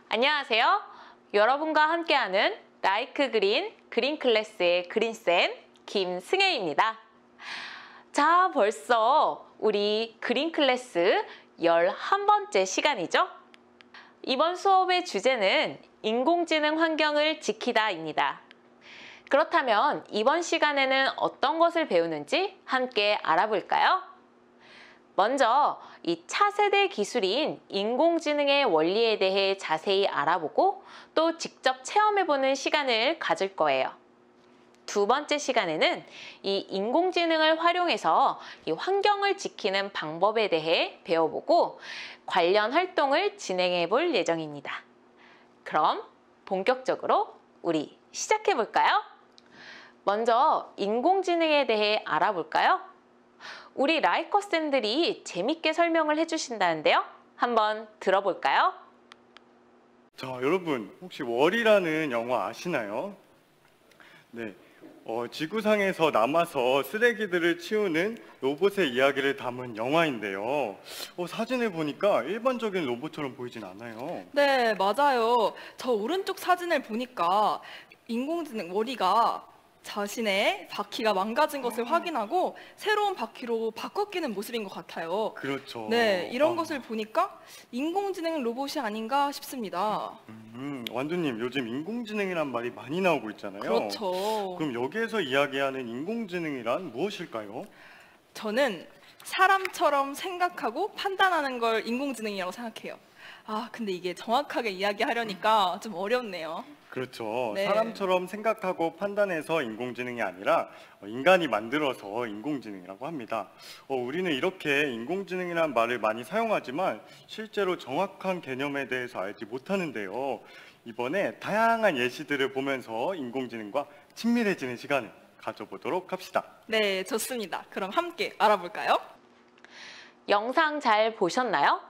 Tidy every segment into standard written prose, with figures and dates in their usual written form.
안녕하세요. 여러분과 함께하는 라이크 그린 그린클래스의 그린쌤 김승혜입니다. 자, 벌써 우리 그린클래스 11번째 시간이죠? 이번 수업의 주제는 인공지능 환경을 지키다입니다. 그렇다면 이번 시간에는 어떤 것을 배우는지 함께 알아볼까요? 먼저 이 차세대 기술인 인공지능의 원리에 대해 자세히 알아보고 또 직접 체험해보는 시간을 가질 거예요. 두 번째 시간에는 이 인공지능을 활용해서 이 환경을 지키는 방법에 대해 배워보고 관련 활동을 진행해 볼 예정입니다. 그럼 본격적으로 우리 시작해 볼까요? 먼저 인공지능에 대해 알아볼까요? 우리 라이커쌤들이 재밌게 설명을 해주신다는데요. 한번 들어볼까요? 자, 여러분 혹시 월이라는 영화 아시나요? 네, 지구상에서 남아서 쓰레기들을 치우는 로봇의 이야기를 담은 영화인데요. 사진을 보니까 일반적인 로봇처럼 보이진 않아요. 네, 맞아요. 저 오른쪽 사진을 보니까 인공지능 월이가 자신의 바퀴가 망가진 것을 확인하고 새로운 바퀴로 바꿔 끼는 모습인 것 같아요. 그렇죠. 네, 이런 것을 보니까 인공지능 로봇이 아닌가 싶습니다. 완두님, 요즘 인공지능이란 말이 많이 나오고 있잖아요. 그렇죠. 그럼 여기에서 이야기하는 인공지능이란 무엇일까요? 저는 사람처럼 생각하고 판단하는 걸 인공지능이라고 생각해요. 근데 이게 정확하게 이야기하려니까 좀 어렵네요. 그렇죠. 네. 사람처럼 생각하고 판단해서 인공지능이 아니라 인간이 만들어서 인공지능이라고 합니다. 우리는 이렇게 인공지능이라는 말을 많이 사용하지만 실제로 정확한 개념에 대해서 알지 못하는데요. 이번에 다양한 예시들을 보면서 인공지능과 친밀해지는 시간을 가져보도록 합시다. 네, 좋습니다. 그럼 함께 알아볼까요? 영상 잘 보셨나요?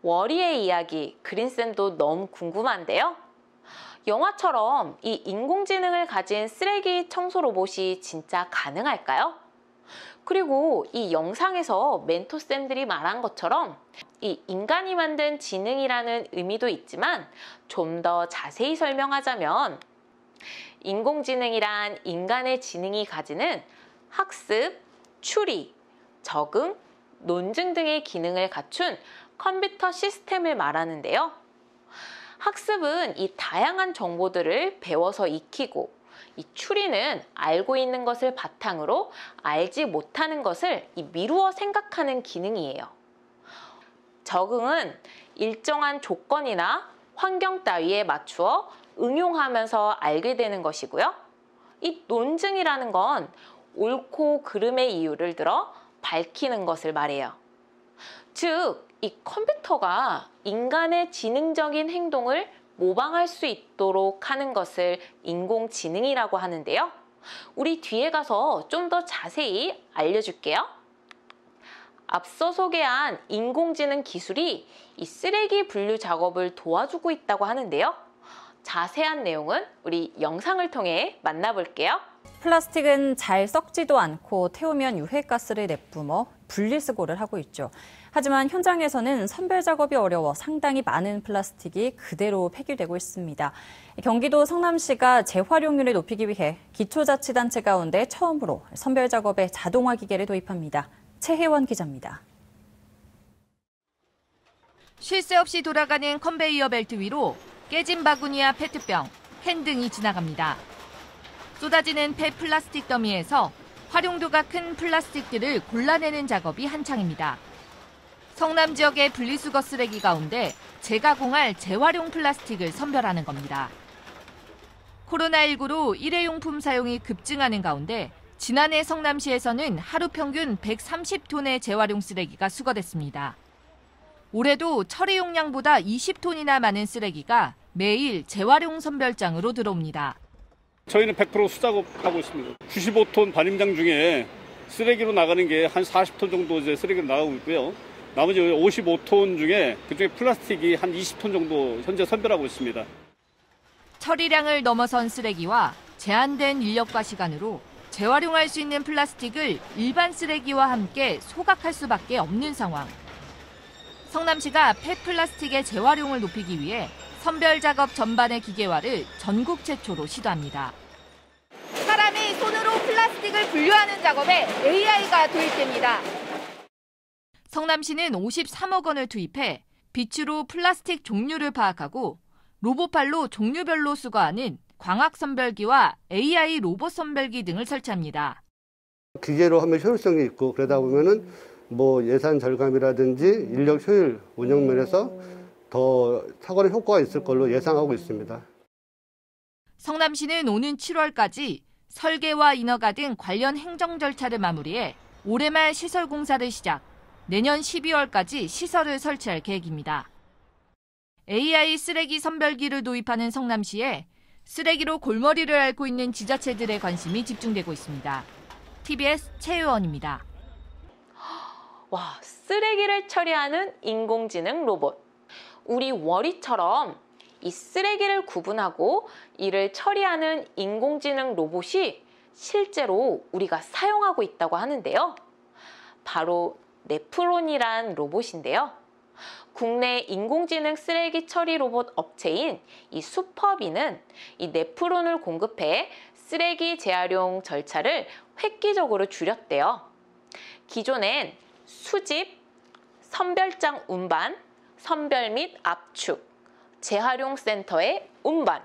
월이의 이야기, 그린쌤도 너무 궁금한데요. 영화처럼 이 인공지능을 가진 쓰레기 청소 로봇이 진짜 가능할까요? 그리고 이 영상에서 멘토쌤들이 말한 것처럼 이 인간이 만든 지능이라는 의미도 있지만 좀 더 자세히 설명하자면 인공지능이란 인간의 지능이 가지는 학습, 추리, 적응, 논증 등의 기능을 갖춘 컴퓨터 시스템을 말하는데요. 학습은 이 다양한 정보들을 배워서 익히고, 이 추리는 알고 있는 것을 바탕으로 알지 못하는 것을 미루어 생각하는 기능이에요. 적응은 일정한 조건이나 환경 따위에 맞추어 응용하면서 알게 되는 것이고요. 이 논증이라는 건 옳고 그름의 이유를 들어 밝히는 것을 말해요. 즉, 이 컴퓨터가 인간의 지능적인 행동을 모방할 수 있도록 하는 것을 인공지능이라고 하는데요. 우리 뒤에 가서 좀 더 자세히 알려줄게요. 앞서 소개한 인공지능 기술이 이 쓰레기 분류 작업을 도와주고 있다고 하는데요. 자세한 내용은 우리 영상을 통해 만나볼게요. 플라스틱은 잘 썩지도 않고 태우면 유해가스를 내뿜어 분리수거를 하고 있죠. 하지만 현장에서는 선별 작업이 어려워 상당히 많은 플라스틱이 그대로 폐기되고 있습니다. 경기도 성남시가 재활용률을 높이기 위해 기초자치단체 가운데 처음으로 선별 작업에 자동화 기계를 도입합니다. 최혜원 기자입니다. 쉴 새 없이 돌아가는 컨베이어 벨트 위로 깨진 바구니와 페트병, 캔 등이 지나갑니다. 쏟아지는 폐플라스틱 더미에서 활용도가 큰 플라스틱들을 골라내는 작업이 한창입니다. 성남 지역의 분리수거 쓰레기 가운데 재가공할 재활용 플라스틱을 선별하는 겁니다. 코로나19로 일회용품 사용이 급증하는 가운데 지난해 성남시에서는 하루 평균 130톤의 재활용 쓰레기가 수거됐습니다. 올해도 처리 용량보다 20톤이나 많은 쓰레기가 매일 재활용 선별장으로 들어옵니다. 저희는 100% 수작업하고 있습니다. 95톤 반임장 중에 쓰레기로 나가는 게 한 40톤 정도 이제 쓰레기로 나가고 있고요. 나머지 55톤 중에 그중에 플라스틱이 한 20톤 정도 현재 선별하고 있습니다. 처리량을 넘어선 쓰레기와 제한된 인력과 시간으로 재활용할 수 있는 플라스틱을 일반 쓰레기와 함께 소각할 수밖에 없는 상황. 성남시가 폐플라스틱의 재활용을 높이기 위해 선별 작업 전반의 기계화를 전국 최초로 시도합니다. 사람이 손으로 플라스틱을 분류하는 작업에 AI가 도입됩니다. 성남시는 53억 원을 투입해 빛으로 플라스틱 종류를 파악하고 로봇팔로 종류별로 수거하는 광학 선별기와 AI 로봇 선별기 등을 설치합니다. 기계로 하면 효율성이 있고 그러다 보면은 뭐 예산 절감이라든지 인력 효율 운영 면에서 더 탁월한 효과가 있을 걸로 예상하고 있습니다. 성남시는 오는 7월까지 설계와 인허가 등 관련 행정 절차를 마무리해 올해 말 시설 공사를 시작, 내년 12월까지 시설을 설치할 계획입니다. AI 쓰레기 선별기를 도입하는 성남시에 쓰레기로 골머리를 앓고 있는 지자체들의 관심이 집중되고 있습니다. TBS 최유원입니다. 와, 쓰레기를 처리하는 인공지능 로봇. 우리 월이처럼 이 쓰레기를 구분하고 이를 처리하는 인공지능 로봇이 실제로 우리가 사용하고 있다고 하는데요. 바로 네프론이란 로봇인데요. 국내 인공지능 쓰레기 처리 로봇 업체인 이 슈퍼비는 이 네프론을 공급해 쓰레기 재활용 절차를 획기적으로 줄였대요. 기존엔 수집, 선별장 운반, 선별 및 압축, 재활용 센터의 운반,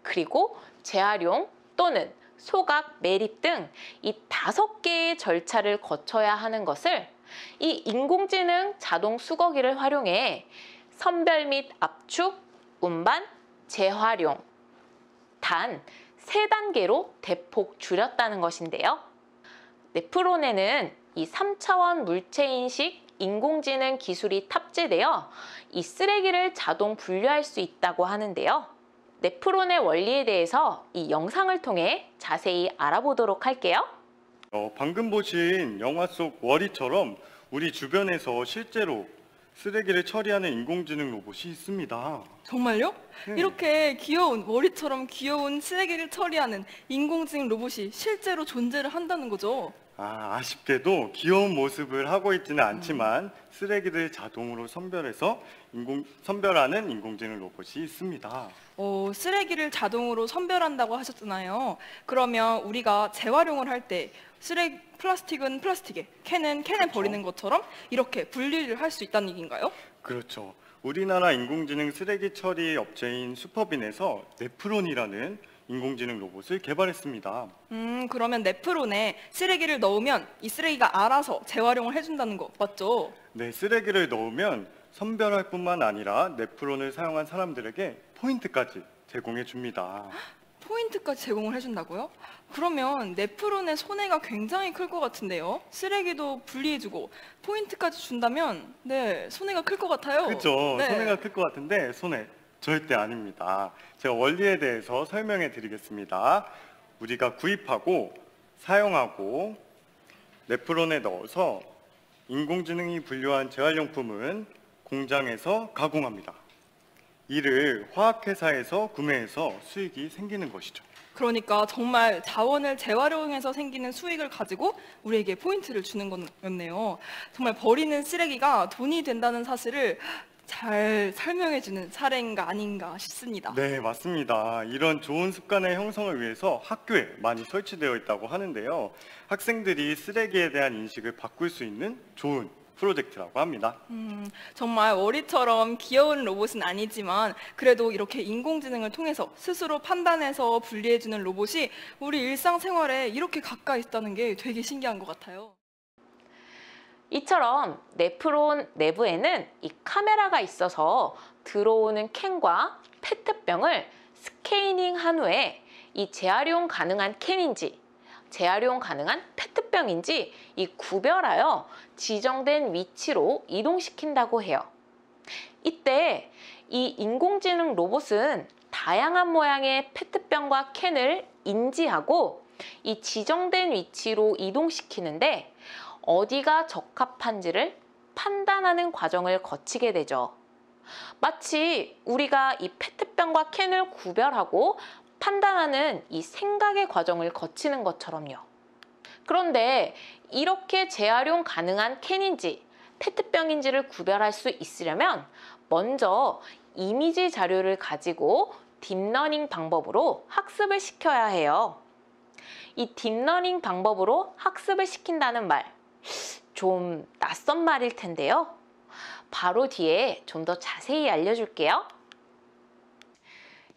그리고 재활용 또는 소각, 매립 등 이 5개의 절차를 거쳐야 하는 것을 이 인공지능 자동 수거기를 활용해 선별 및 압축, 운반, 재활용 단 3단계로 대폭 줄였다는 것인데요. 네프론에는 이 3차원 물체 인식 인공지능 기술이 탑재되어 이 쓰레기를 자동 분류할 수 있다고 하는데요. 네프론의 원리에 대해서 이 영상을 통해 자세히 알아보도록 할게요. 방금 보신 영화 속 월이처럼 우리 주변에서 실제로 쓰레기를 처리하는 인공지능 로봇이 있습니다. 정말요? 네. 이렇게 귀여운 머리처럼 귀여운 쓰레기를 처리하는 인공지능 로봇이 실제로 존재를 한다는 거죠. 아쉽게도 귀여운 모습을 하고 있지는 않지만 쓰레기를 자동으로 선별하는 인공지능 로봇이 있습니다. 쓰레기를 자동으로 선별한다고 하셨잖아요. 그러면 우리가 재활용을 할 때 플라스틱은 플라스틱에, 캔은 캔에 그렇죠. 버리는 것처럼 이렇게 분리를 할 수 있다는 얘기인가요? 그렇죠. 우리나라 인공지능 쓰레기 처리 업체인 슈퍼빈에서 네프론이라는 인공지능 로봇을 개발했습니다. 그러면 네프론에 쓰레기를 넣으면 이 쓰레기가 알아서 재활용을 해준다는 거 맞죠? 네, 쓰레기를 넣으면 선별할 뿐만 아니라 네프론을 사용한 사람들에게 포인트까지 제공해 줍니다. 포인트까지 제공을 해준다고요? 그러면 네프론의 손해가 굉장히 클 것 같은데요? 쓰레기도 분리해주고 포인트까지 준다면 네, 손해가 클 것 같아요. 그렇죠. 네. 손해가 클 것 같은데 손해 절대 아닙니다. 제가 원리에 대해서 설명해 드리겠습니다. 우리가 구입하고 사용하고 네프론에 넣어서 인공지능이 분류한 재활용품은 공장에서 가공합니다. 이를 화학회사에서 구매해서 수익이 생기는 것이죠. 그러니까 정말 자원을 재활용해서 생기는 수익을 가지고 우리에게 포인트를 주는 거였네요. 정말 버리는 쓰레기가 돈이 된다는 사실을 잘 설명해주는 사례인가 아닌가 싶습니다. 네, 맞습니다. 이런 좋은 습관의 형성을 위해서 학교에 많이 설치되어 있다고 하는데요. 학생들이 쓰레기에 대한 인식을 바꿀 수 있는 좋은 프로젝트라고 합니다. 정말 월이처럼 귀여운 로봇은 아니지만 그래도 이렇게 인공지능을 통해서 스스로 판단해서 분리해주는 로봇이 우리 일상생활에 이렇게 가까이 있다는 게 되게 신기한 것 같아요. 이처럼 네프론 내부에는 이 카메라가 있어서 들어오는 캔과 페트병을 스캐닝한 후에 이 재활용 가능한 캔인지 재활용 가능한 페트병인지 이 구별하여 지정된 위치로 이동시킨다고 해요. 이때 이 인공지능 로봇은 다양한 모양의 페트병과 캔을 인지하고 이 지정된 위치로 이동시키는데 어디가 적합한지를 판단하는 과정을 거치게 되죠. 마치 우리가 이 페트병과 캔을 구별하고 판단하는 이 생각의 과정을 거치는 것처럼요. 그런데 이렇게 재활용 가능한 캔인지 페트병인지를 구별할 수 있으려면 먼저 이미지 자료를 가지고 딥러닝 방법으로 학습을 시켜야 해요. 이 딥러닝 방법으로 학습을 시킨다는 말, 좀 낯선 말일 텐데요. 바로 뒤에 좀 더 자세히 알려줄게요.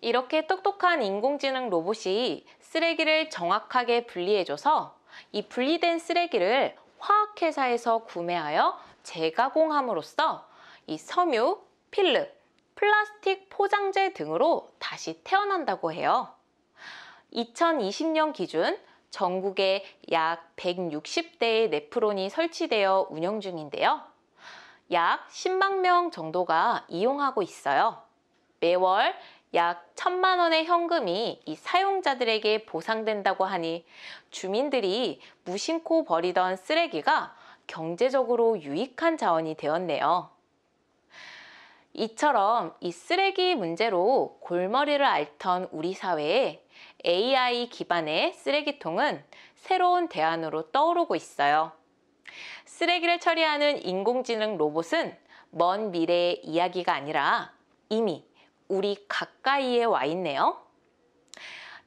이렇게 똑똑한 인공지능 로봇이 쓰레기를 정확하게 분리해줘서 이 분리된 쓰레기를 화학회사에서 구매하여 재가공함으로써 이 섬유, 필름, 플라스틱 포장재 등으로 다시 태어난다고 해요. 2020년 기준 전국에 약 160대의 네프론이 설치되어 운영 중인데요. 약 10만 명 정도가 이용하고 있어요. 매월 약 1,000만 원의 현금이 이 사용자들에게 보상된다고 하니 주민들이 무심코 버리던 쓰레기가 경제적으로 유익한 자원이 되었네요. 이처럼 이 쓰레기 문제로 골머리를 앓던 우리 사회에 AI 기반의 쓰레기통은 새로운 대안으로 떠오르고 있어요. 쓰레기를 처리하는 인공지능 로봇은 먼 미래의 이야기가 아니라 이미 우리 가까이에 와 있네요.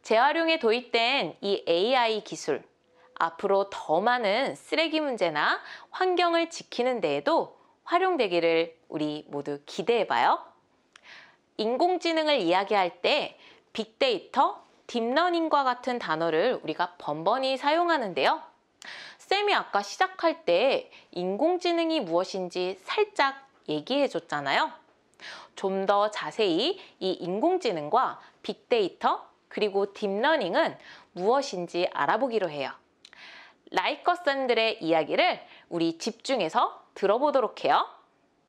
재활용에 도입된 이 AI 기술, 앞으로 더 많은 쓰레기 문제나 환경을 지키는 데에도 활용되기를 우리 모두 기대해봐요. 인공지능을 이야기할 때 빅데이터, 딥러닝과 같은 단어를 우리가 번번이 사용하는데요. 쌤이 아까 시작할 때 인공지능이 무엇인지 살짝 얘기해줬잖아요. 좀 더 자세히 이 인공지능과 빅데이터 그리고 딥러닝은 무엇인지 알아보기로 해요. 라이커쌤들의 이야기를 우리 집중해서 들어보도록 해요.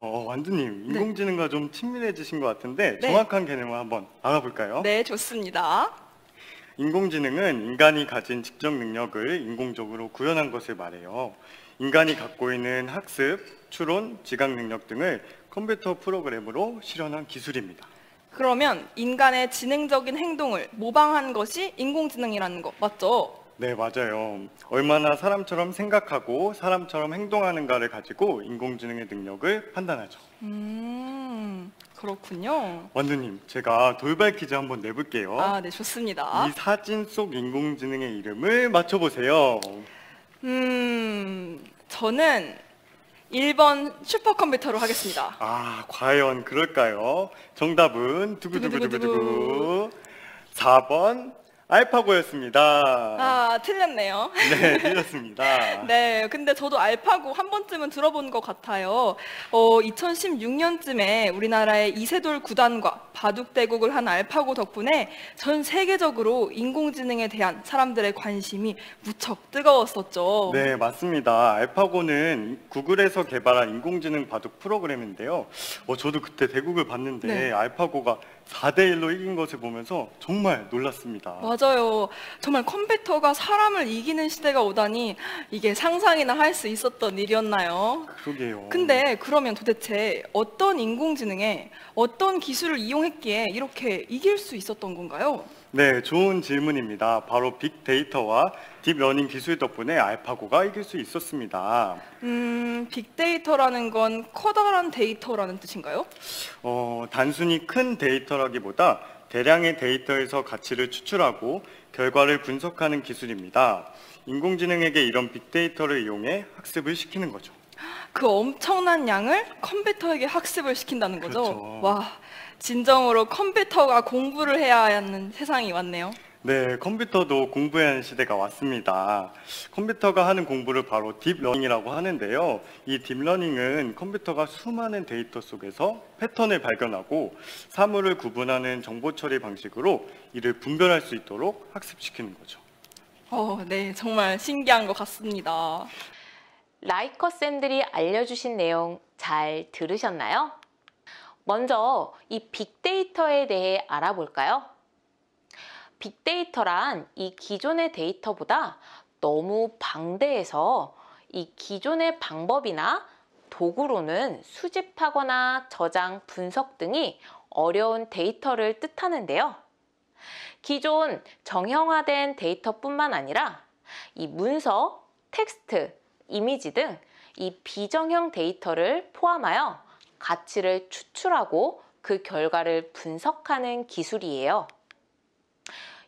완두님, 인공지능과 좀 친밀해지신 것 같은데 네. 정확한 개념을 한번 알아볼까요? 네, 좋습니다. 인공지능은 인간이 가진 직접 능력을 인공적으로 구현한 것을 말해요. 인간이 갖고 있는 학습, 추론, 지각 능력 등을 컴퓨터 프로그램으로 실현한 기술입니다. 그러면 인간의 지능적인 행동을 모방한 것이 인공지능이라는 거 맞죠? 네, 맞아요. 얼마나 사람처럼 생각하고 사람처럼 행동하는가를 가지고 인공지능의 능력을 판단하죠. 그렇군요. 완두님, 제가 돌발 퀴즈 한번 내볼게요. 아, 네, 좋습니다. 이 사진 속 인공지능의 이름을 맞춰보세요. 저는 1번 슈퍼컴퓨터로 하겠습니다. 아, 과연 그럴까요? 정답은 두구두구두구두구 4번 알파고였습니다. 아, 틀렸네요. 네, 틀렸습니다. 네, 근데 저도 알파고 한 번쯤은 들어본 것 같아요. 2016년쯤에 우리나라의 이세돌 구단과 바둑대국을 한 알파고 덕분에 전 세계적으로 인공지능에 대한 사람들의 관심이 무척 뜨거웠었죠. 네, 맞습니다. 알파고는 구글에서 개발한 인공지능 바둑 프로그램인데요. 저도 그때 대국을 봤는데 네. 알파고가 4대1로 이긴 것을 보면서 정말 놀랐습니다. 맞아요. 정말 컴퓨터가 사람을 이기는 시대가 오다니 이게 상상이나 할 수 있었던 일이었나요? 그러게요. 근데 그러면 도대체 어떤 인공지능에 어떤 기술을 이용했기에 이렇게 이길 수 있었던 건가요? 네, 좋은 질문입니다. 바로 빅데이터와 딥러닝 기술 덕분에 알파고가 이길 수 있었습니다. 빅데이터라는 건 커다란 데이터라는 뜻인가요? 단순히 큰 데이터라기보다 대량의 데이터에서 가치를 추출하고 결과를 분석하는 기술입니다. 인공지능에게 이런 빅데이터를 이용해 학습을 시키는 거죠. 그 엄청난 양을 컴퓨터에게 학습을 시킨다는 거죠? 그렇죠. 와, 진정으로 컴퓨터가 공부를 해야 하는 세상이 왔네요. 네, 컴퓨터도 공부해야 하는 시대가 왔습니다. 컴퓨터가 하는 공부를 바로 딥러닝이라고 하는데요. 이 딥러닝은 컴퓨터가 수많은 데이터 속에서 패턴을 발견하고 사물을 구분하는 정보 처리 방식으로 이를 분별할 수 있도록 학습시키는 거죠. 네, 정말 신기한 것 같습니다. 라이커 쌤들이 알려주신 내용 잘 들으셨나요? 먼저 이 빅데이터에 대해 알아볼까요? 빅데이터란 이 기존의 데이터보다 너무 방대해서 이 기존의 방법이나 도구로는 수집하거나 저장, 분석 등이 어려운 데이터를 뜻하는데요. 기존 정형화된 데이터뿐만 아니라 이 문서, 텍스트, 이미지 등 이 비정형 데이터를 포함하여 가치를 추출하고 그 결과를 분석하는 기술이에요.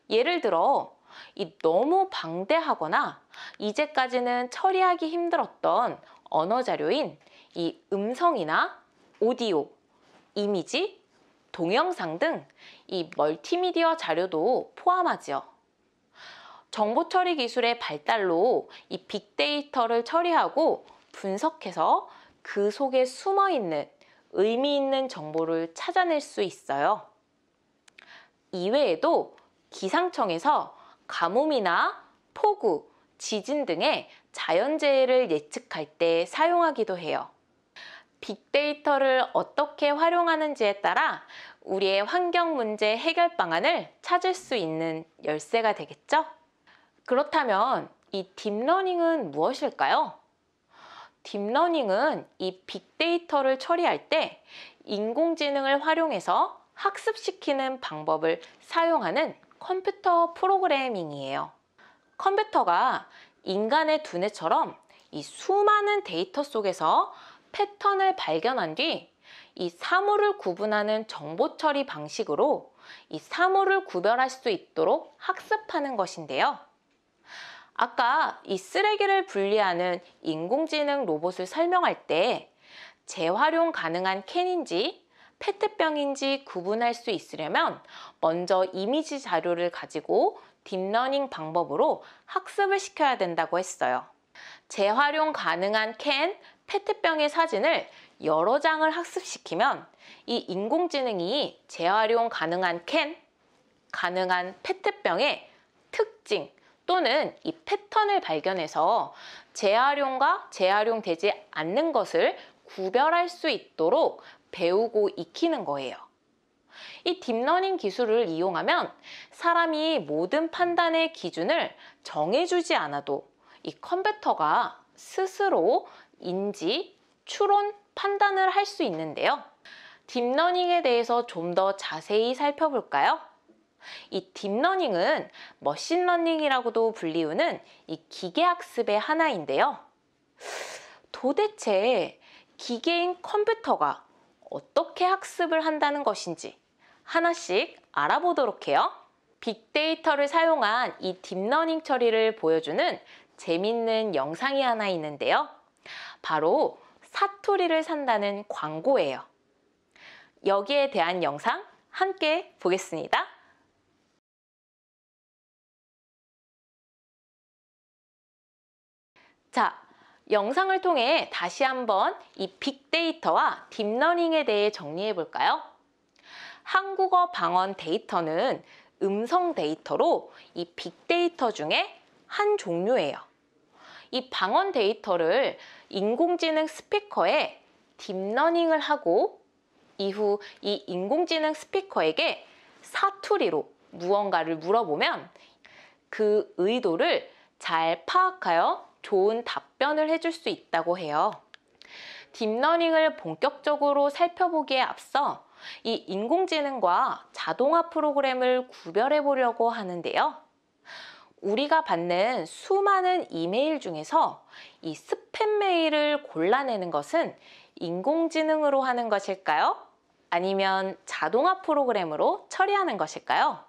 예를 들어 이 너무 방대하거나 이제까지는 처리하기 힘들었던 언어 자료인 이 음성이나 오디오, 이미지, 동영상 등 이 멀티미디어 자료도 포함하지요. 정보 처리 기술의 발달로 이 빅데이터를 처리하고 분석해서 그 속에 숨어 있는 의미 있는 정보를 찾아낼 수 있어요. 이외에도 기상청에서 가뭄이나 폭우, 지진 등의 자연재해를 예측할 때 사용하기도 해요. 빅데이터를 어떻게 활용하는지에 따라 우리의 환경 문제 해결 방안을 찾을 수 있는 열쇠가 되겠죠? 그렇다면 이 딥러닝은 무엇일까요? 딥러닝은 이 빅데이터를 처리할 때 인공지능을 활용해서 학습시키는 방법을 사용하는 컴퓨터 프로그래밍이에요. 컴퓨터가 인간의 두뇌처럼 이 수많은 데이터 속에서 패턴을 발견한 뒤 이 사물을 구분하는 정보 처리 방식으로 이 사물을 구별할 수 있도록 학습하는 것인데요. 아까 이 쓰레기를 분리하는 인공지능 로봇을 설명할 때 재활용 가능한 캔인지 페트병인지 구분할 수 있으려면 먼저 이미지 자료를 가지고 딥러닝 방법으로 학습을 시켜야 된다고 했어요. 재활용 가능한 캔, 페트병의 사진을 여러 장을 학습시키면 이 인공지능이 재활용 가능한 캔, 가능한 페트병의 특징 또는 이 패턴을 발견해서 재활용과 재활용되지 않는 것을 구별할 수 있도록 배우고 익히는 거예요. 이 딥러닝 기술을 이용하면 사람이 모든 판단의 기준을 정해주지 않아도 이 컴퓨터가 스스로 인지, 추론, 판단을 할 수 있는데요. 딥러닝에 대해서 좀 더 자세히 살펴볼까요? 이 딥러닝은 머신러닝이라고도 불리우는 이 기계학습의 하나인데요. 도대체 기계인 컴퓨터가 어떻게 학습을 한다는 것인지 하나씩 알아보도록 해요. 빅데이터를 사용한 이 딥러닝 처리를 보여주는 재밌는 영상이 하나 있는데요. 바로 사투리를 산다는 광고예요. 여기에 대한 영상 함께 보겠습니다. 자, 영상을 통해 다시 한번 이 빅데이터와 딥러닝에 대해 정리해 볼까요? 한국어 방언 데이터는 음성 데이터로 이 빅데이터 중에 한 종류예요. 이 방언 데이터를 인공지능 스피커에 딥러닝을 하고 이후 이 인공지능 스피커에게 사투리로 무언가를 물어보면 그 의도를 잘 파악하여 좋은 답변을 해줄 수 있다고 해요. 딥러닝을 본격적으로 살펴보기에 앞서 이 인공지능과 자동화 프로그램을 구별해 보려고 하는데요. 우리가 받는 수많은 이메일 중에서 이 스팸 메일을 골라내는 것은 인공지능으로 하는 것일까요? 아니면 자동화 프로그램으로 처리하는 것일까요?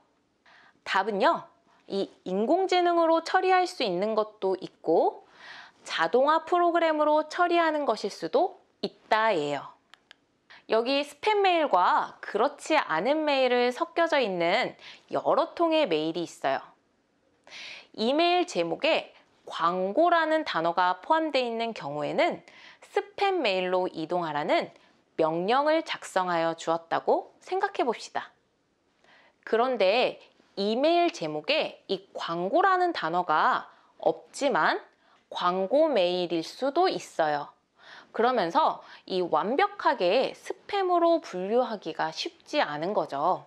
답은요, 이 인공지능으로 처리할 수 있는 것도 있고 자동화 프로그램으로 처리하는 것일 수도 있다예요. 여기 스팸 메일과 그렇지 않은 메일을 섞여져 있는 여러 통의 메일이 있어요. 이메일 제목에 광고라는 단어가 포함되어 있는 경우에는 스팸 메일로 이동하라는 명령을 작성하여 주었다고 생각해 봅시다. 그런데 이메일 제목에 이 광고라는 단어가 없지만 광고 메일일 수도 있어요. 그러면서 이 완벽하게 스팸으로 분류하기가 쉽지 않은 거죠.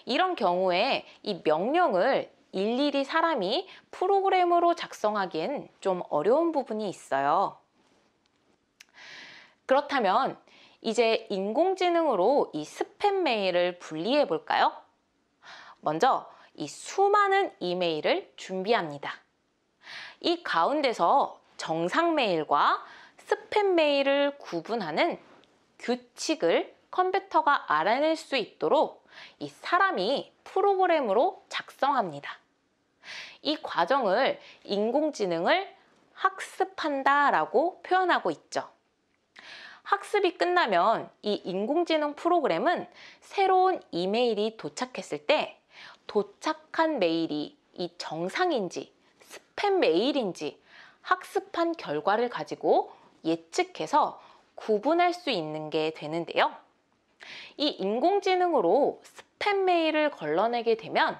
이런 경우에 이 명령을 일일이 사람이 프로그램으로 작성하기엔 좀 어려운 부분이 있어요. 그렇다면 이제 인공지능으로 이 스팸 메일을 분리해 볼까요? 먼저 이 수많은 이메일을 준비합니다. 이 가운데서 정상 메일과 스팸 메일을 구분하는 규칙을 컴퓨터가 알아낼 수 있도록 이 사람이 프로그램으로 작성합니다. 이 과정을 인공지능을 학습한다라고 표현하고 있죠. 학습이 끝나면 이 인공지능 프로그램은 새로운 이메일이 도착했을 때 도착한 메일이 이 정상인지 스팸 메일인지 학습한 결과를 가지고 예측해서 구분할 수 있는 게 되는데요. 이 인공지능으로 스팸 메일을 걸러내게 되면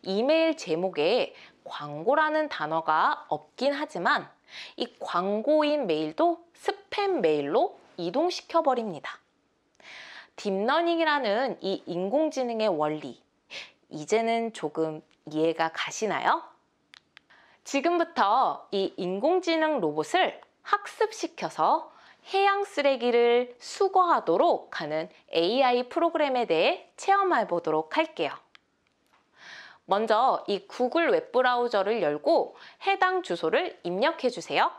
이메일 제목에 광고라는 단어가 없긴 하지만 이 광고인 메일도 스팸 메일로 이동시켜 버립니다. 딥러닝이라는 이 인공지능의 원리, 이제는 조금 이해가 가시나요? 지금부터 이 인공지능 로봇을 학습시켜서 해양 쓰레기를 수거하도록 하는 AI 프로그램에 대해 체험해 보도록 할게요. 먼저 이 구글 웹브라우저를 열고 해당 주소를 입력해 주세요.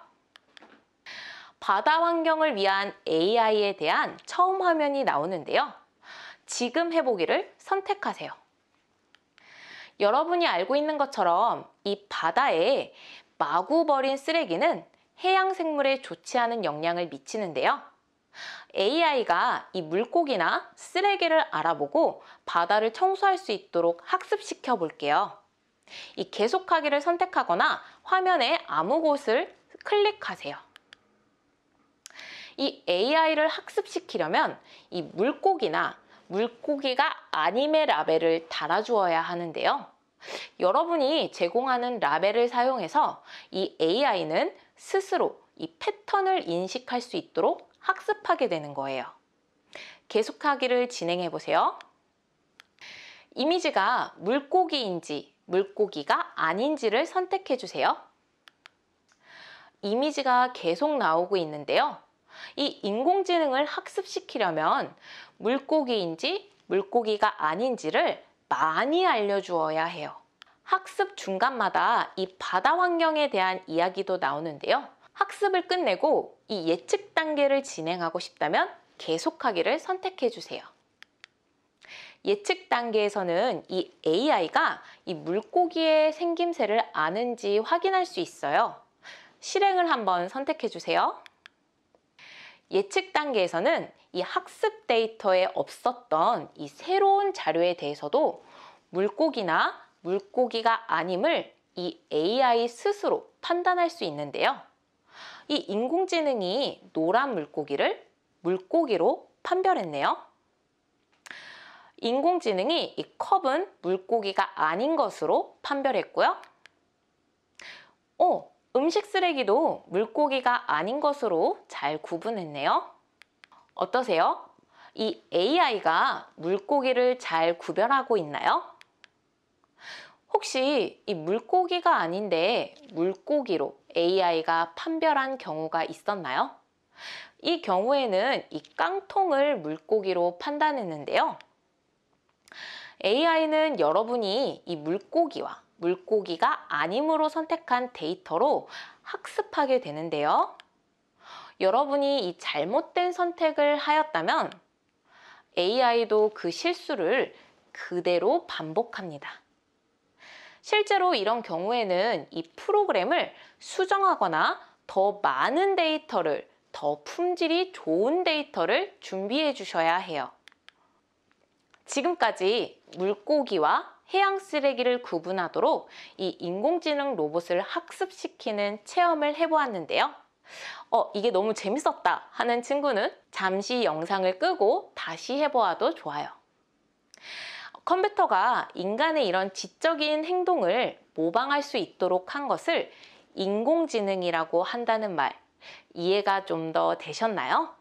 바다 환경을 위한 AI에 대한 처음 화면이 나오는데요. 지금 해보기를 선택하세요. 여러분이 알고 있는 것처럼 이 바다에 마구 버린 쓰레기는 해양 생물에 좋지 않은 영향을 미치는데요. AI가 이 물고기나 쓰레기를 알아보고 바다를 청소할 수 있도록 학습시켜 볼게요. 이 계속하기를 선택하거나 화면의 아무 곳을 클릭하세요. 이 AI를 학습시키려면 이 물고기나 물고기가 아님의 라벨을 달아주어야 하는데요. 여러분이 제공하는 라벨을 사용해서 이 AI는 스스로 이 패턴을 인식할 수 있도록 학습하게 되는 거예요. 계속하기를 진행해 보세요. 이미지가 물고기인지 물고기가 아닌지를 선택해 주세요. 이미지가 계속 나오고 있는데요. 이 인공지능을 학습시키려면 물고기인지 물고기가 아닌지를 많이 알려주어야 해요. 학습 중간마다 이 바다 환경에 대한 이야기도 나오는데요. 학습을 끝내고 이 예측 단계를 진행하고 싶다면 계속하기를 선택해 주세요. 예측 단계에서는 이 AI가 이 물고기의 생김새를 아는지 확인할 수 있어요. 실행을 한번 선택해 주세요. 예측 단계에서는 이 학습 데이터에 없었던 이 새로운 자료에 대해서도 물고기나 물고기가 아님을 이 AI 스스로 판단할 수 있는데요. 이 인공지능이 노란 물고기를 물고기로 판별했네요. 인공지능이 이 컵은 물고기가 아닌 것으로 판별했고요. 음식 쓰레기도 물고기가 아닌 것으로 잘 구분했네요. 어떠세요? 이 AI가 물고기를 잘 구별하고 있나요? 혹시 이 물고기가 아닌데 물고기로 AI가 판별한 경우가 있었나요? 이 경우에는 이 깡통을 물고기로 판단했는데요. AI는 여러분이 이 물고기와 물고기가 아님으로 선택한 데이터로 학습하게 되는데요. 여러분이 이 잘못된 선택을 하였다면 AI도 그 실수를 그대로 반복합니다. 실제로 이런 경우에는 이 프로그램을 수정하거나 더 많은 데이터를, 더 품질이 좋은 데이터를 준비해 주셔야 해요. 지금까지 물고기와 해양 쓰레기를 구분하도록 이 인공지능 로봇을 학습시키는 체험을 해보았는데요. 이게 너무 재밌었다 하는 친구는 잠시 영상을 끄고 다시 해보아도 좋아요. 컴퓨터가 인간의 이런 지적인 행동을 모방할 수 있도록 한 것을 인공지능이라고 한다는 말, 이해가 좀 더 되셨나요?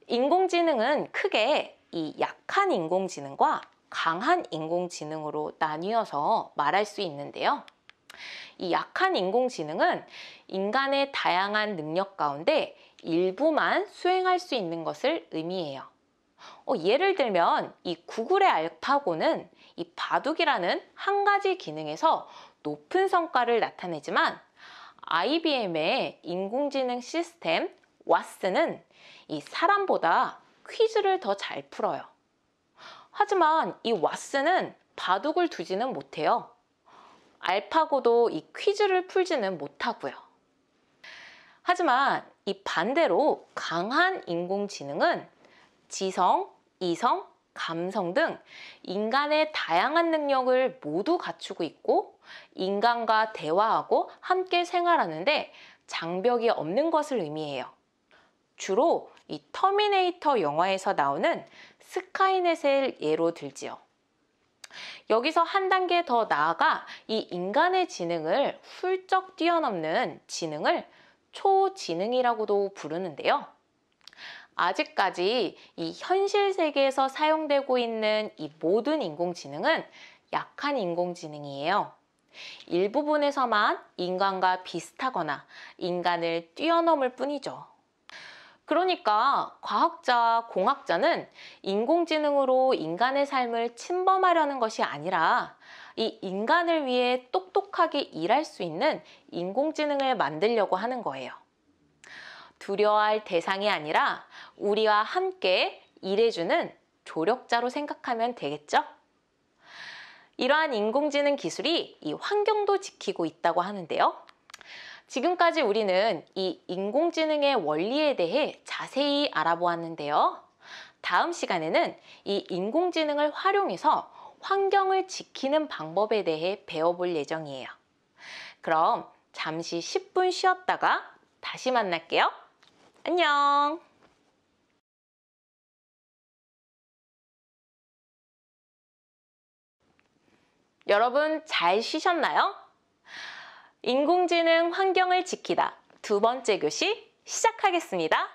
인공지능은 크게 이 약한 인공지능과 강한 인공지능으로 나뉘어서 말할 수 있는데요. 이 약한 인공지능은 인간의 다양한 능력 가운데 일부만 수행할 수 있는 것을 의미해요. 예를 들면 이 구글의 알파고는 이 바둑이라는 한 가지 기능에서 높은 성과를 나타내지만 IBM의 인공지능 시스템 와스는 이 사람보다 퀴즈를 더 잘 풀어요. 하지만 이 왓슨은 바둑을 두지는 못해요. 알파고도 이 퀴즈를 풀지는 못하고요. 하지만 이 반대로 강한 인공지능은 지성, 이성, 감성 등 인간의 다양한 능력을 모두 갖추고 있고 인간과 대화하고 함께 생활하는데 장벽이 없는 것을 의미해요. 주로 이 터미네이터 영화에서 나오는 스카이넷을 예로 들지요. 여기서 한 단계 더 나아가 이 인간의 지능을 훌쩍 뛰어넘는 지능을 초지능이라고도 부르는데요. 아직까지 이 현실 세계에서 사용되고 있는 이 모든 인공지능은 약한 인공지능이에요. 일부분에서만 인간과 비슷하거나 인간을 뛰어넘을 뿐이죠. 그러니까 과학자, 공학자는 인공지능으로 인간의 삶을 침범하려는 것이 아니라 이 인간을 위해 똑똑하게 일할 수 있는 인공지능을 만들려고 하는 거예요. 두려워할 대상이 아니라 우리와 함께 일해주는 조력자로 생각하면 되겠죠? 이러한 인공지능 기술이 이 환경도 지키고 있다고 하는데요. 지금까지 우리는 이 인공지능의 원리에 대해 자세히 알아보았는데요. 다음 시간에는 이 인공지능을 활용해서 환경을 지키는 방법에 대해 배워볼 예정이에요. 그럼 잠시 10분 쉬었다가 다시 만날게요. 안녕! 여러분 잘 쉬셨나요? 인공지능 환경을 지키다 두 번째 교시 시작하겠습니다.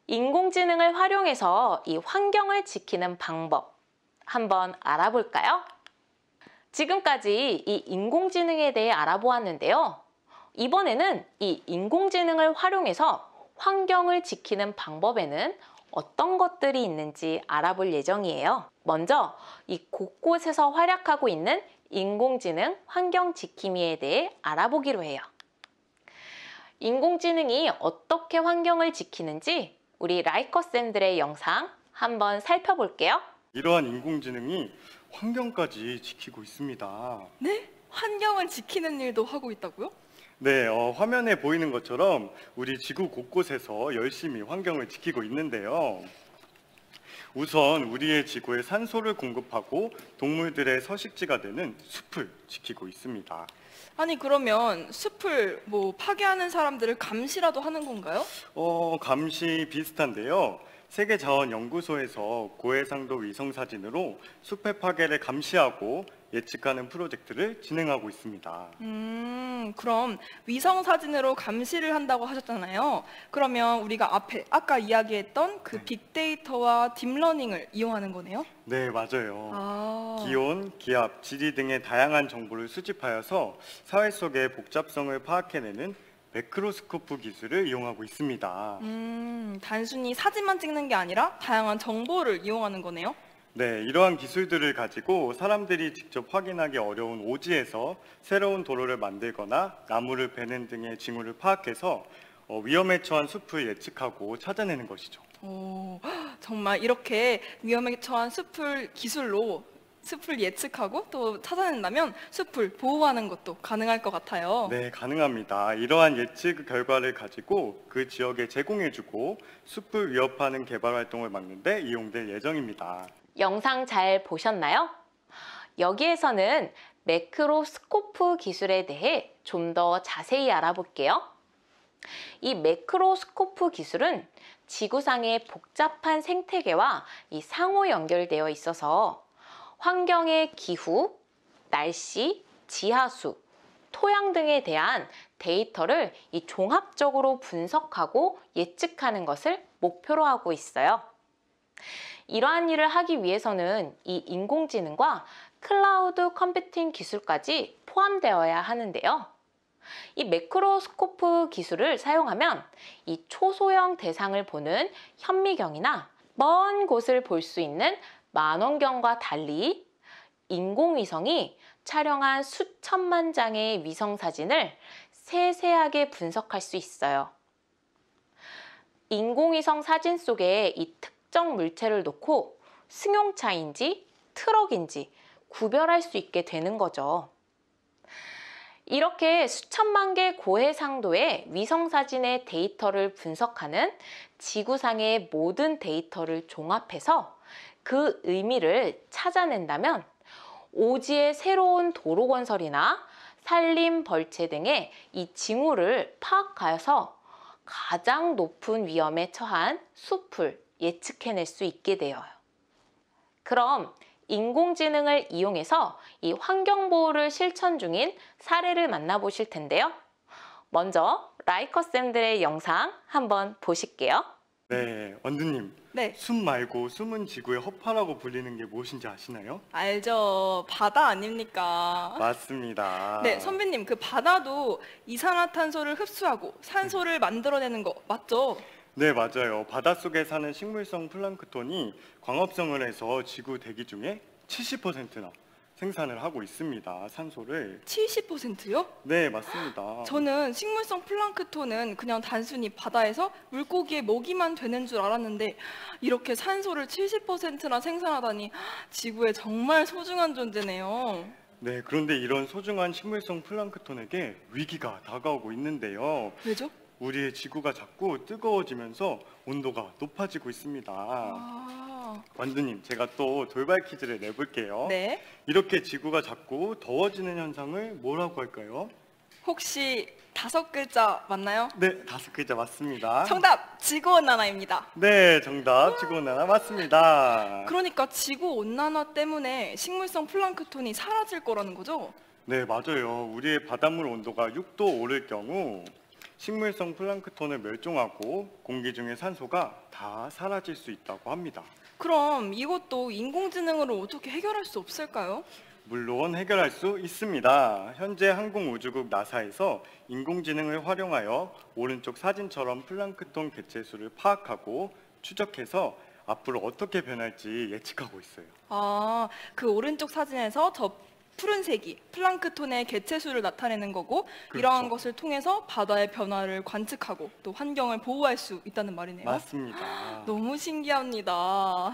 인공지능을 활용해서 이 환경을 지키는 방법 한번 알아볼까요? 지금까지 이 인공지능에 대해 알아보았는데요. 이번에는 이 인공지능을 활용해서 환경을 지키는 방법에는 어떤 것들이 있는지 알아볼 예정이에요. 먼저 이 곳곳에서 활약하고 있는 인공지능 환경 지킴이에 대해 알아보기로 해요. 인공지능이 어떻게 환경을 지키는지 우리 라이커쌤들의 영상 한번 살펴볼게요. 이러한 인공지능이 환경까지 지키고 있습니다. 네? 환경을 지키는 일도 하고 있다고요? 네, 화면에 보이는 것처럼 우리 지구 곳곳에서 열심히 환경을 지키고 있는데요. 우선 우리의 지구에 산소를 공급하고 동물들의 서식지가 되는 숲을 지키고 있습니다. 아니 그러면 숲을 파괴하는 사람들을 감시라도 하는 건가요? 감시 비슷한데요. 세계자원연구소에서 고해상도 위성사진으로 숲의 파괴를 감시하고 예측하는 프로젝트를 진행하고 있습니다. 그럼 위성 사진으로 감시를 한다고 하셨잖아요. 그러면 우리가 아까 이야기했던 그 빅데이터와 딥러닝을 이용하는 거네요? 네, 맞아요. 기온, 기압, 지리 등의 다양한 정보를 수집하여서 사회 속의 복잡성을 파악해내는 매크로스코프 기술을 이용하고 있습니다. 단순히 사진만 찍는 게 아니라 다양한 정보를 이용하는 거네요? 네, 이러한 기술들을 가지고 사람들이 직접 확인하기 어려운 오지에서 새로운 도로를 만들거나 나무를 베는 등의 징후를 파악해서 위험에 처한 숲을 예측하고 찾아내는 것이죠. 정말 이렇게 위험에 처한 숲을 기술로 숲을 예측하고 또 찾아낸다면 숲을 보호하는 것도 가능할 것 같아요. 네, 가능합니다. 이러한 예측 결과를 가지고 그 지역에 제공해주고 숲을 위협하는 개발 활동을 막는 데 이용될 예정입니다. 영상 잘 보셨나요? 여기에서는 매크로스코프 기술에 대해 좀 더 자세히 알아볼게요. 이 매크로스코프 기술은 지구상의 복잡한 생태계와 이 상호 연결되어 있어서 환경의 기후, 날씨, 지하수, 토양 등에 대한 데이터를 이 종합적으로 분석하고 예측하는 것을 목표로 하고 있어요. 이러한 일을 하기 위해서는 이 인공지능과 클라우드 컴퓨팅 기술까지 포함되어야 하는데요. 이 매크로스코프 기술을 사용하면 이 초소형 대상을 보는 현미경이나 먼 곳을 볼 수 있는 만원경과 달리 인공위성이 촬영한 수천만 장의 위성사진을 세세하게 분석할 수 있어요. 인공위성 사진 속에 이 특정 물체를 놓고 승용차인지 트럭인지 구별할 수 있게 되는 거죠. 이렇게 수천만 개 고해상도의 위성사진의 데이터를 분석하는 지구상의 모든 데이터를 종합해서 그 의미를 찾아낸다면 오지의 새로운 도로 건설이나 산림 벌채 등의 이 징후를 파악하여서 가장 높은 위험에 처한 숲을 예측해낼 수 있게 되어요. 그럼 인공지능을 이용해서 이 환경보호를 실천 중인 사례를 만나보실 텐데요. 먼저 라이커쌤들의 영상 한번 보실게요. 네, 원두님. 네, 숨 말고 숨은 지구의 허파라고 불리는 게 무엇인지 아시나요? 알죠. 바다 아닙니까? 맞습니다. 네, 선배님, 그 바다도 이산화탄소를 흡수하고 산소를 만들어내는 거 맞죠? 네, 맞아요. 바닷속에 사는 식물성 플랑크톤이 광합성을 해서 지구 대기 중에 70%나 생산을 하고 있습니다. 산소를. 70%요? 네, 맞습니다. 저는 식물성 플랑크톤은 그냥 단순히 바다에서 물고기의 먹이만 되는 줄 알았는데 이렇게 산소를 70%나 생산하다니 지구에 정말 소중한 존재네요. 네, 그런데 이런 소중한 식물성 플랑크톤에게 위기가 다가오고 있는데요. 왜죠? 우리의 지구가 자꾸 뜨거워지면서 온도가 높아지고 있습니다. 완두님, 제가 또 돌발 퀴즈를 내볼게요. 네. 이렇게 지구가 자꾸 더워지는 현상을 뭐라고 할까요? 혹시 5글자 맞나요? 네, 5글자 맞습니다. 정답! 지구온난화입니다. 네, 정답. 지구온난화 맞습니다. 그러니까 지구온난화 때문에 식물성 플랑크톤이 사라질 거라는 거죠? 네, 맞아요. 우리의 바닷물 온도가 6도 오를 경우 식물성 플랑크톤을 멸종하고 공기 중의 산소가 다 사라질 수 있다고 합니다. 그럼 이것도 인공지능으로 어떻게 해결할 수 없을까요? 물론 해결할 수 있습니다. 현재 항공우주국 나사에서 인공지능을 활용하여 오른쪽 사진처럼 플랑크톤 개체수를 파악하고 추적해서 앞으로 어떻게 변할지 예측하고 있어요. 아, 그 오른쪽 사진에서 저 푸른색이 플랑크톤의 개체수를 나타내는 거고 그렇죠. 이러한 것을 통해서 바다의 변화를 관측하고 또 환경을 보호할 수 있다는 말이네요. 맞습니다. 너무 신기합니다.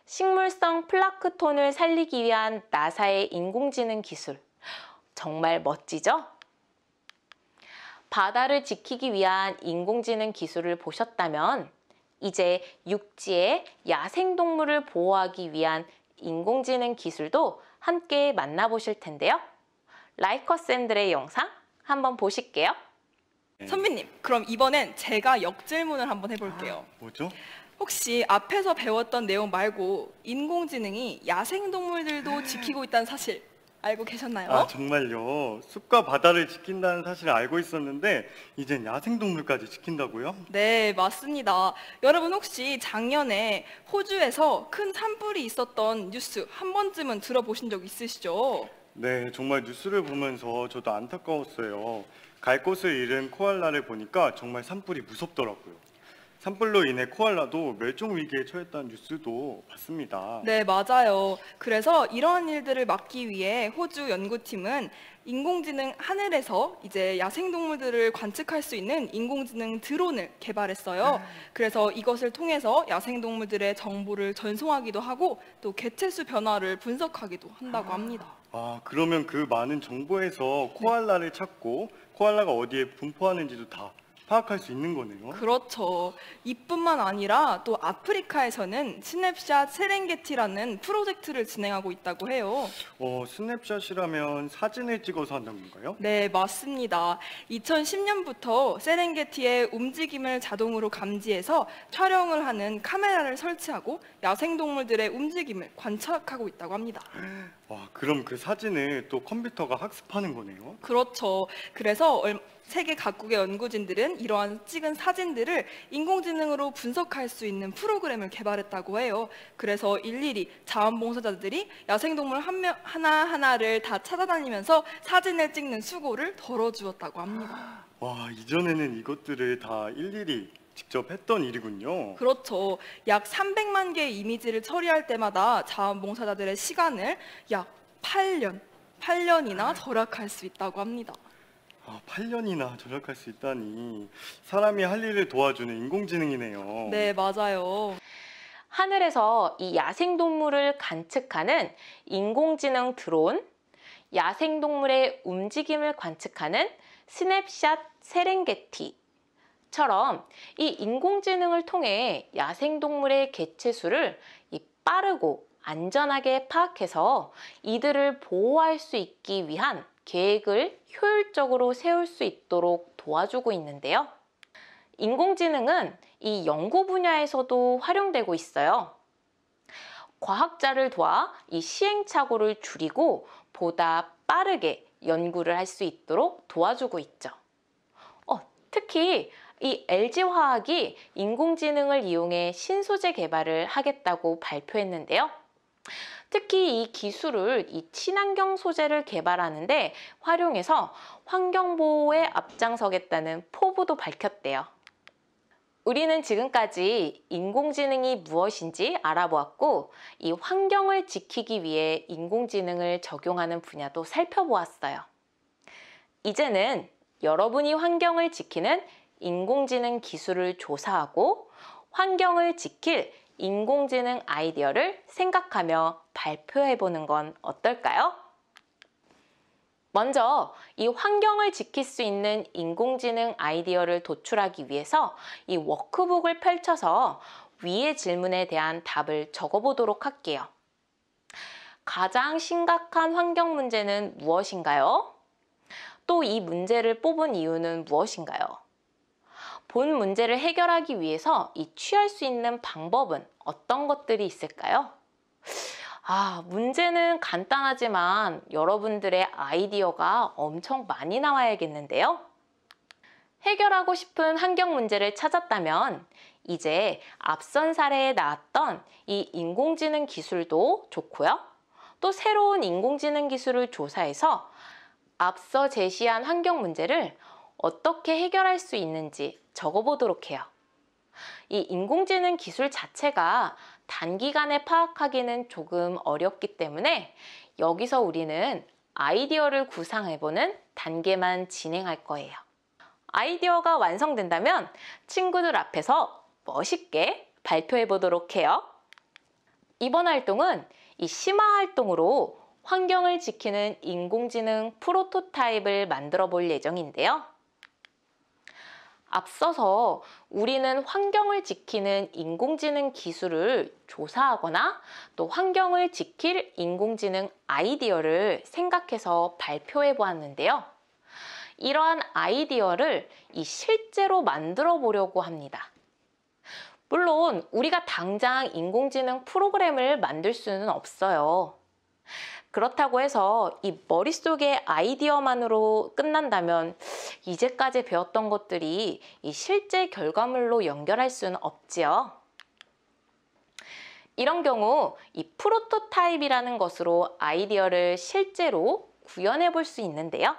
식물성 플랑크톤을 살리기 위한 나사의 인공지능 기술. 정말 멋지죠? 바다를 지키기 위한 인공지능 기술을 보셨다면 이제 육지의 야생동물을 보호하기 위한 인공지능 기술도 함께 만나보실 텐데요. 라이커쌤들의 영상 한번 보실게요. 선배님, 그럼 이번엔 제가 역질문을 한번 해볼게요. 뭐죠? 혹시 앞에서 배웠던 내용 말고 인공지능이 야생동물들도 지키고 있다는 사실 알고 계셨나요? 아, 정말요? 숲과 바다를 지킨다는 사실을 알고 있었는데 이젠 야생동물까지 지킨다고요? 네, 맞습니다. 여러분 혹시 작년에 호주에서 큰 산불이 있었던 뉴스 한 번쯤은 들어보신 적 있으시죠? 네, 정말 뉴스를 보면서 저도 안타까웠어요. 갈 곳을 잃은 코알라를 보니까 정말 산불이 무섭더라고요. 산불로 인해 코알라도 멸종 위기에 처했다는 뉴스도 봤습니다. 네, 맞아요. 그래서 이러한 일들을 막기 위해 호주 연구팀은 인공지능 하늘에서 이제 야생동물들을 관측할 수 있는 인공지능 드론을 개발했어요. 그래서 이것을 통해서 야생동물들의 정보를 전송하기도 하고 또 개체수 변화를 분석하기도 한다고 합니다. 아, 그러면 그 많은 정보에서 코알라를 찾고 코알라가 어디에 분포하는지도 다 파악할 수 있는 거네요. 그렇죠. 이뿐만 아니라 또 아프리카에서는 스냅샷 세렝게티라는 프로젝트를 진행하고 있다고 해요. 스냅샷이라면 사진을 찍어서 한다는 건가요? 네, 맞습니다. 2010년부터 세렝게티의 움직임을 자동으로 감지해서 촬영을 하는 카메라를 설치하고 야생동물들의 움직임을 관찰하고 있다고 합니다. 와, 그럼 그 사진을 또 컴퓨터가 학습하는 거네요? 그렇죠. 그래서 세계 각국의 연구진들은 이러한 찍은 사진들을 인공지능으로 분석할 수 있는 프로그램을 개발했다고 해요. 그래서 일일이 자원봉사자들이 야생동물 하나하나를 다 찾아다니면서 사진을 찍는 수고를 덜어주었다고 합니다. 와, 이전에는 이것들을 다 일일이 직접 했던 일이군요. 그렇죠. 약 300만 개의 이미지를 처리할 때마다 자원봉사자들의 시간을 약 8년이나 절약할 수 있다고 합니다. 8년이나 절약할 수 있다니 사람이 할 일을 도와주는 인공지능이네요. 네, 맞아요. 하늘에서 이 야생동물을 관측하는 인공지능 드론, 야생동물의 움직임을 관측하는 스냅샷 세렝게티처럼 이 인공지능을 통해 야생동물의 개체수를 빠르고 안전하게 파악해서 이들을 보호할 수 있기 위한 계획을 효율적으로 세울 수 있도록 도와주고 있는데요. 인공지능은 이 연구 분야에서도 활용되고 있어요. 과학자를 도와 이 시행착오를 줄이고 보다 빠르게 연구를 할 수 있도록 도와주고 있죠. 특히 이 LG화학이 인공지능을 이용해 신소재 개발을 하겠다고 발표했는데요. 특히 이 기술을 이 친환경 소재를 개발하는데 활용해서 환경보호에 앞장서겠다는 포부도 밝혔대요. 우리는 지금까지 인공지능이 무엇인지 알아보았고, 이 환경을 지키기 위해 인공지능을 적용하는 분야도 살펴보았어요. 이제는 여러분이 환경을 지키는 인공지능 기술을 조사하고 환경을 지킬 인공지능 아이디어를 생각하며 발표해보는 건 어떨까요? 먼저 이 환경을 지킬 수 있는 인공지능 아이디어를 도출하기 위해서 이 워크북을 펼쳐서 위의 질문에 대한 답을 적어보도록 할게요. 가장 심각한 환경 문제는 무엇인가요? 또 이 문제를 뽑은 이유는 무엇인가요? 본 문제를 해결하기 위해서 취할 수 있는 방법은 어떤 것들이 있을까요? 문제는 간단하지만 여러분들의 아이디어가 엄청 많이 나와야겠는데요. 해결하고 싶은 환경 문제를 찾았다면 이제 앞선 사례에 나왔던 이 인공지능 기술도 좋고요. 또 새로운 인공지능 기술을 조사해서 앞서 제시한 환경 문제를 어떻게 해결할 수 있는지 적어보도록 해요. 이 인공지능 기술 자체가 단기간에 파악하기는 조금 어렵기 때문에 여기서 우리는 아이디어를 구상해보는 단계만 진행할 거예요. 아이디어가 완성된다면 친구들 앞에서 멋있게 발표해보도록 해요. 이번 활동은 이 심화 활동으로 환경을 지키는 인공지능 프로토타입을 만들어 볼 예정인데요. 앞서서 우리는 환경을 지키는 인공지능 기술을 조사하거나 또 환경을 지킬 인공지능 아이디어를 생각해서 발표해 보았는데요. 이러한 아이디어를 실제로 만들어 보려고 합니다. 물론 우리가 당장 인공지능 프로그램을 만들 수는 없어요. 그렇다고 해서 이 머릿속의 아이디어만으로 끝난다면 이제까지 배웠던 것들이 이 실제 결과물로 연결할 수는 없지요. 이런 경우 이 프로토타입이라는 것으로 아이디어를 실제로 구현해 볼 수 있는데요.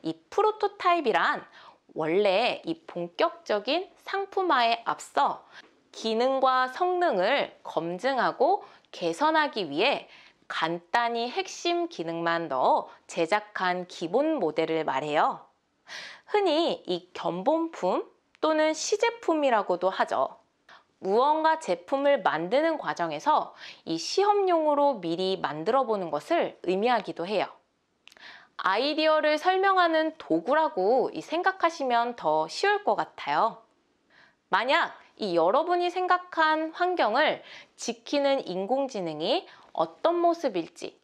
이 프로토타입이란 원래 이 본격적인 상품화에 앞서 기능과 성능을 검증하고 개선하기 위해 간단히 핵심 기능만 넣어 제작한 기본 모델을 말해요. 흔히 이 견본품 또는 시제품이라고도 하죠. 무언가 제품을 만드는 과정에서 이 시험용으로 미리 만들어 보는 것을 의미하기도 해요. 아이디어를 설명하는 도구라고 생각하시면 더 쉬울 것 같아요. 만약 여러분이 생각한 환경을 지키는 인공지능이 어떤 모습일지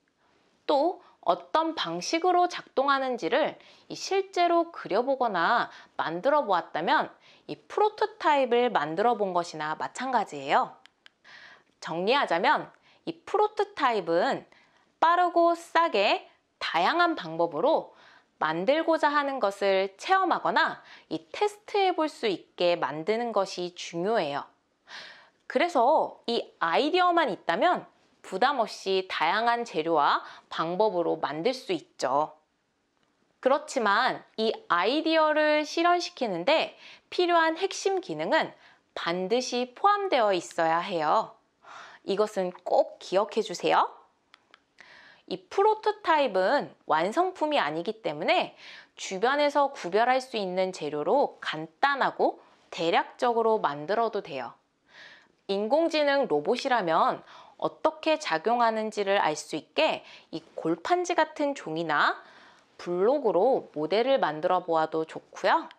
또 어떤 방식으로 작동하는지를 실제로 그려보거나 만들어 보았다면 이 프로토타입을 만들어 본 것이나 마찬가지예요. 정리하자면 이 프로토타입은 빠르고 싸게 다양한 방법으로 만들고자 하는 것을 체험하거나 테스트해 볼 수 있게 만드는 것이 중요해요. 그래서 이 아이디어만 있다면 부담 없이 다양한 재료와 방법으로 만들 수 있죠. 그렇지만 이 아이디어를 실현시키는데 필요한 핵심 기능은 반드시 포함되어 있어야 해요. 이것은 꼭 기억해 주세요. 이 프로토타입은 완성품이 아니기 때문에 주변에서 구별할 수 있는 재료로 간단하고 대략적으로 만들어도 돼요. 인공지능 로봇이라면 어떻게 작용하는지를 알 수 있게 이 골판지 같은 종이나 블록으로 모델을 만들어 보아도 좋고요.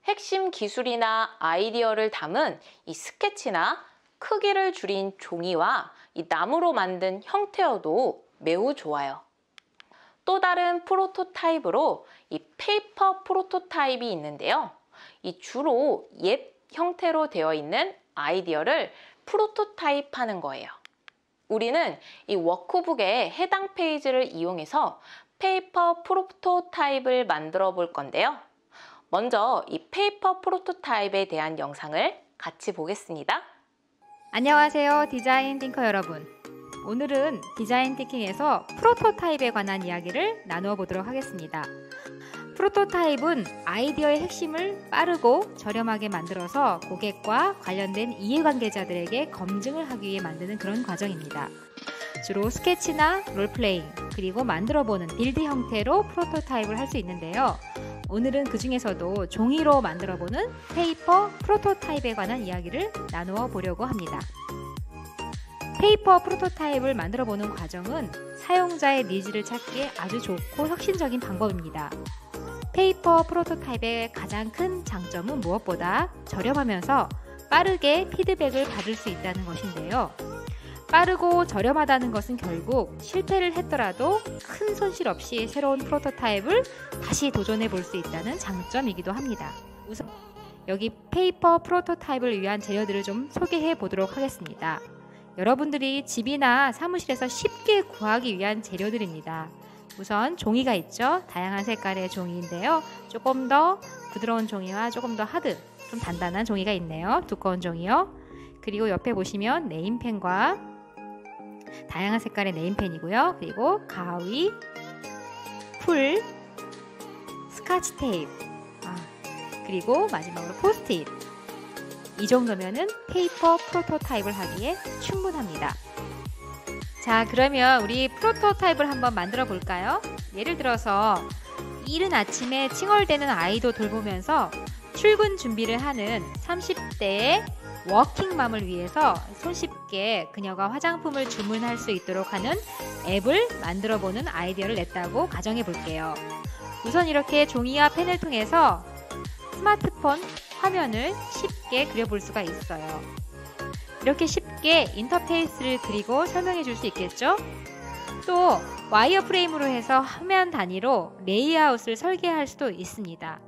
핵심 기술이나 아이디어를 담은 이 스케치나 크기를 줄인 종이와 이 나무로 만든 형태여도 매우 좋아요. 또 다른 프로토타입으로 이 페이퍼 프로토타입이 있는데요. 이 주로 옛 형태로 되어 있는 아이디어를 프로토타입 하는 거예요. 우리는 이 워크북의 해당 페이지를 이용해서 페이퍼 프로토타입을 만들어 볼 건데요. 먼저 이 페이퍼 프로토타입에 대한 영상을 같이 보겠습니다. 안녕하세요, 디자인 띵커 여러분. 오늘은 디자인 띵킹에서 프로토타입에 관한 이야기를 나누어 보도록 하겠습니다. 프로토타입은 아이디어의 핵심을 빠르고 저렴하게 만들어서 고객과 관련된 이해관계자들에게 검증을 하기 위해 만드는 그런 과정입니다. 주로 스케치나 롤플레잉, 그리고 만들어보는 빌드 형태로 프로토타입을 할 수 있는데요. 오늘은 그 중에서도 종이로 만들어보는 페이퍼 프로토타입에 관한 이야기를 나누어 보려고 합니다. 페이퍼 프로토타입을 만들어보는 과정은 사용자의 니즈를 찾기에 아주 좋고 혁신적인 방법입니다. 페이퍼 프로토타입의 가장 큰 장점은 무엇보다 저렴하면서 빠르게 피드백을 받을 수 있다는 것인데요. 빠르고 저렴하다는 것은 결국 실패를 했더라도 큰 손실 없이 새로운 프로토타입을 다시 도전해 볼 수 있다는 장점이기도 합니다. 우선 여기 페이퍼 프로토타입을 위한 재료들을 좀 소개해 보도록 하겠습니다. 여러분들이 집이나 사무실에서 쉽게 구하기 위한 재료들입니다. 우선 종이가 있죠. 다양한 색깔의 종이인데요. 조금 더 부드러운 종이와 조금 더 좀 단단한 종이가 있네요. 두꺼운 종이요. 그리고 옆에 보시면 네임펜과 다양한 색깔의 네임펜이고요. 그리고 가위, 풀, 스카치 테이프, 그리고 마지막으로 포스트잇. 이 정도면은 페이퍼 프로토타입을 하기에 충분합니다. 자, 그러면 우리 프로토타입을 한번 만들어 볼까요? 예를 들어서 이른 아침에 칭얼대는 아이도 돌보면서 출근 준비를 하는 30대의 워킹맘을 위해서 손쉽게 그녀가 화장품을 주문할 수 있도록 하는 앱을 만들어 보는 아이디어를 냈다고 가정해 볼게요. 우선 이렇게 종이와 펜을 통해서 스마트폰 화면을 쉽게 그려볼 수가 있어요. 이렇게 쉽게 인터페이스를 그리고 설명해 줄 수 있겠죠? 또 와이어프레임으로 해서 화면 단위로 레이아웃을 설계할 수도 있습니다.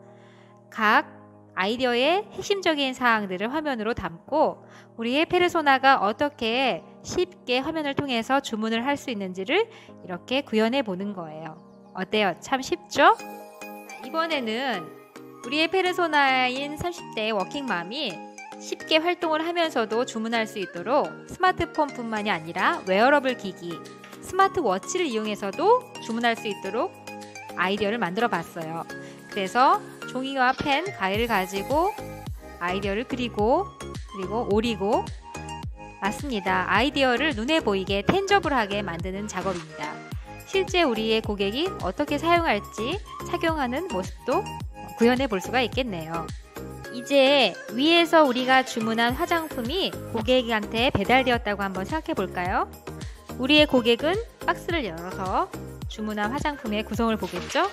각 아이디어의 핵심적인 사항들을 화면으로 담고 우리의 페르소나가 어떻게 쉽게 화면을 통해서 주문을 할 수 있는지를 이렇게 구현해 보는 거예요. 어때요? 참 쉽죠? 이번에는 우리의 페르소나인 30대의 워킹맘이 쉽게 활동을 하면서도 주문할 수 있도록 스마트폰뿐만이 아니라 웨어러블 기기, 스마트워치를 이용해서도 주문할 수 있도록 아이디어를 만들어 봤어요. 그래서 종이와 펜, 가위를 가지고 아이디어를 그리고 오리고 맞습니다. 아이디어를 눈에 보이게 텐저블하게 만드는 작업입니다. 실제 우리의 고객이 어떻게 사용할지 착용하는 모습도 구현해 볼 수가 있겠네요. 이제 위에서 우리가 주문한 화장품이 고객한테 배달되었다고 한번 생각해 볼까요? 우리의 고객은 박스를 열어서 주문한 화장품의 구성을 보겠죠?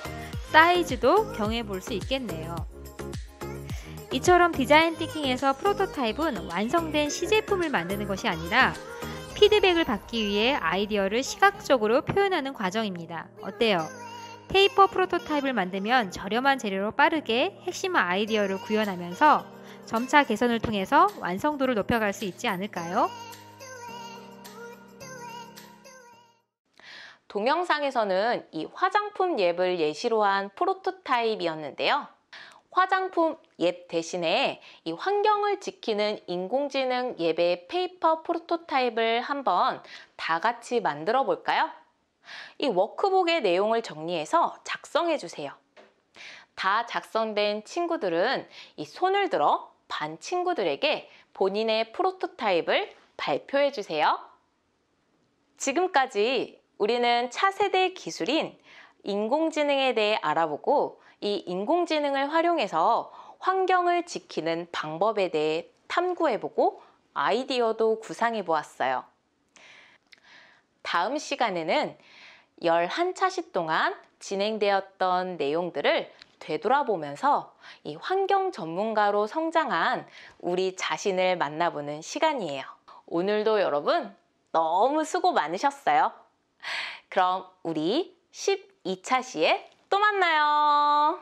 사이즈도 경해 볼 수 있겠네요. 이처럼 디자인 띵킹에서 프로토타입은 완성된 시제품을 만드는 것이 아니라 피드백을 받기 위해 아이디어를 시각적으로 표현하는 과정입니다. 어때요? 페이퍼 프로토타입을 만들면 저렴한 재료로 빠르게 핵심 아이디어를 구현하면서 점차 개선을 통해서 완성도를 높여갈 수 있지 않을까요? 동영상에서는 이 화장품 앱을 예시로 한 프로토타입이었는데요. 화장품 앱 대신에 이 환경을 지키는 인공지능 앱의 페이퍼 프로토타입을 한번 다 같이 만들어 볼까요? 이 워크북의 내용을 정리해서 작성해 주세요. 다 작성된 친구들은 이 손을 들어 반 친구들에게 본인의 프로토타입을 발표해 주세요. 지금까지 우리는 차세대 기술인 인공지능에 대해 알아보고 이 인공지능을 활용해서 환경을 지키는 방법에 대해 탐구해보고 아이디어도 구상해보았어요. 다음 시간에는 11차시 동안 진행되었던 내용들을 되돌아보면서 이 환경 전문가로 성장한 우리 자신을 만나보는 시간이에요. 오늘도 여러분 너무 수고 많으셨어요. 그럼 우리 12차 시에 또 만나요.